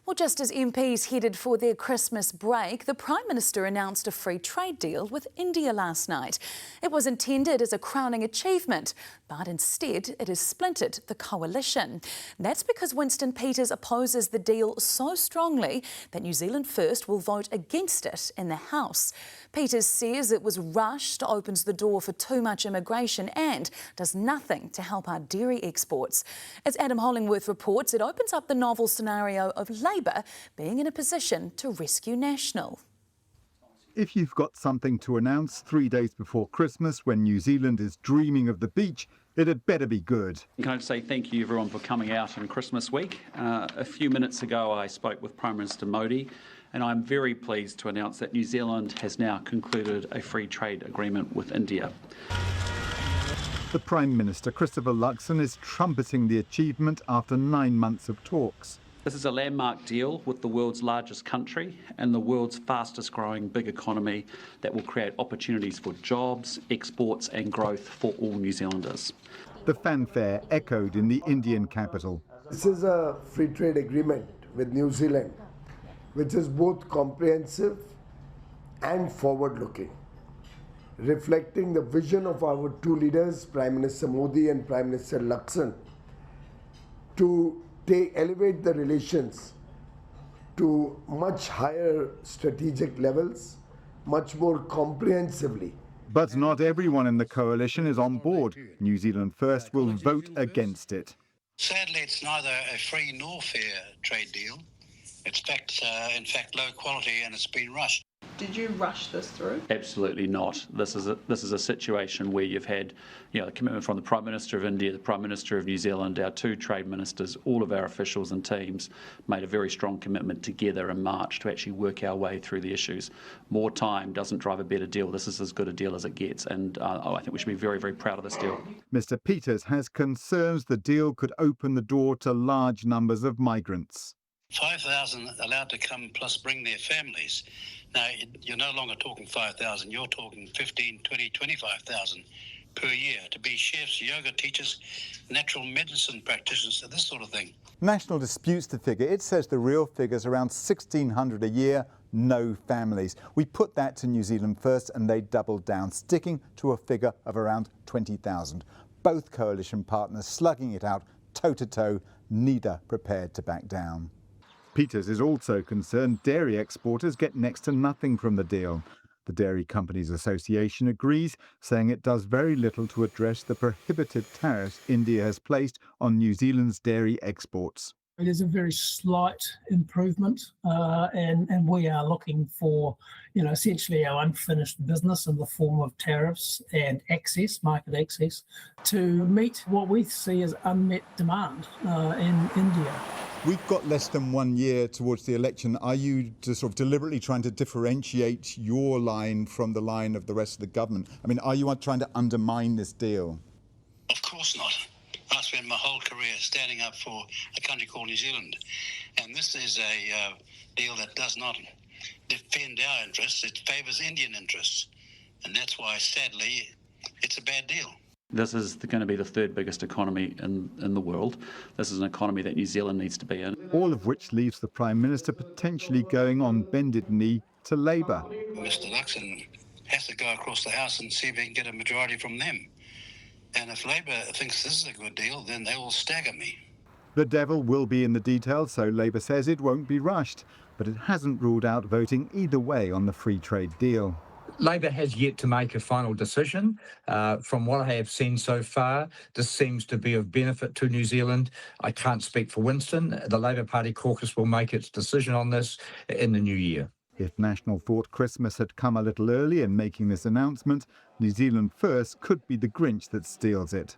Well, just as MPs headed for their Christmas break, the Prime Minister announced a free trade deal with India last night. It was intended as a crowning achievement, but instead it has splintered the coalition. That's because Winston opposes the deal so strongly that New Zealand First will vote against it in the House. Peters says it was rushed, opens the door for too much immigration and does nothing to help our dairy exports. As Adam Hollingworth reports, it opens up the novel scenario of Labour being in a position to rescue National. If you've got something to announce 3 days before Christmas when New Zealand is dreaming of the beach, it had better be good. Can I just say thank you everyone for coming out on Christmas week. A few minutes ago I spoke with Prime Minister Modi and I'm very pleased to announce that New Zealand has now concluded a free trade agreement with India. The Prime Minister, Christopher Luxon, is trumpeting the achievement after 9 months of talks. This is a landmark deal with the world's largest country and the world's fastest growing big economy that will create opportunities for jobs, exports and growth for all New Zealanders. The fanfare echoed in the Indian capital. This is a free trade agreement with New Zealand, which is both comprehensive and forward-looking, reflecting the vision of our two leaders, Prime Minister Modi and Prime Minister Luxon, to elevate the relations to much higher strategic levels, much more comprehensively. But not everyone in the coalition is on board. New Zealand First will vote against it. Sadly, it's neither a free nor fair trade deal. It's in fact low quality and it's been rushed. Did you rush this through? Absolutely not. This is a situation where you've had, a commitment from the Prime Minister of India, the Prime Minister of New Zealand, our two trade ministers, all of our officials and teams made a very strong commitment together in March to actually work our way through the issues. More time doesn't drive a better deal. This is as good a deal as it gets, and I think we should be very, very proud of this deal. Mr. Peters has concerns the deal could open the door to large numbers of migrants. 5,000 allowed to come plus bring their families. Now, you're no longer talking 5,000, you're talking 15, 20, 25,000 per year to be chefs, yoga teachers, natural medicine practitioners, this sort of thing. National disputes the figure. It says the real figure's around 1,600 a year, no families. We put that to New Zealand First and they doubled down, sticking to a figure of around 20,000. Both coalition partners slugging it out toe-to-toe, neither prepared to back down. Peters is also concerned dairy exporters get next to nothing from the deal. The Dairy Companies Association agrees, saying it does very little to address the prohibitive tariffs India has placed on New Zealand's dairy exports. It is a very slight improvement and we are looking for, essentially our unfinished business in the form of tariffs and access, market access, to meet what we see as unmet demand in India. We've got less than 1 year towards the election. Are you sort of deliberately trying to differentiate your line from the line of the rest of the government? I mean, are you trying to undermine this deal? Of course not. I spent my whole career standing up for a country called New Zealand, and this is a deal that does not defend our interests, it favours Indian interests, and that's why, sadly, it's a bad deal. This is going to be the third biggest economy in the world. This is an economy that New Zealand needs to be in. All of which leaves the Prime Minister potentially going on bended knee to Labour. Mr Luxon has to go across the House and see if he can get a majority from them. And if Labour thinks this is a good deal, then they will stagger me. The devil will be in the details, so Labour says it won't be rushed. But it hasn't ruled out voting either way on the free trade deal. Labor has yet to make a final decision. From what I have seen so far, this seems to be of benefit to New Zealand. I can't speak for Winston. The Labor Party caucus will make its decision on this in the new year. If National thought Christmas had come a little early in making this announcement, New Zealand First could be the Grinch that steals it.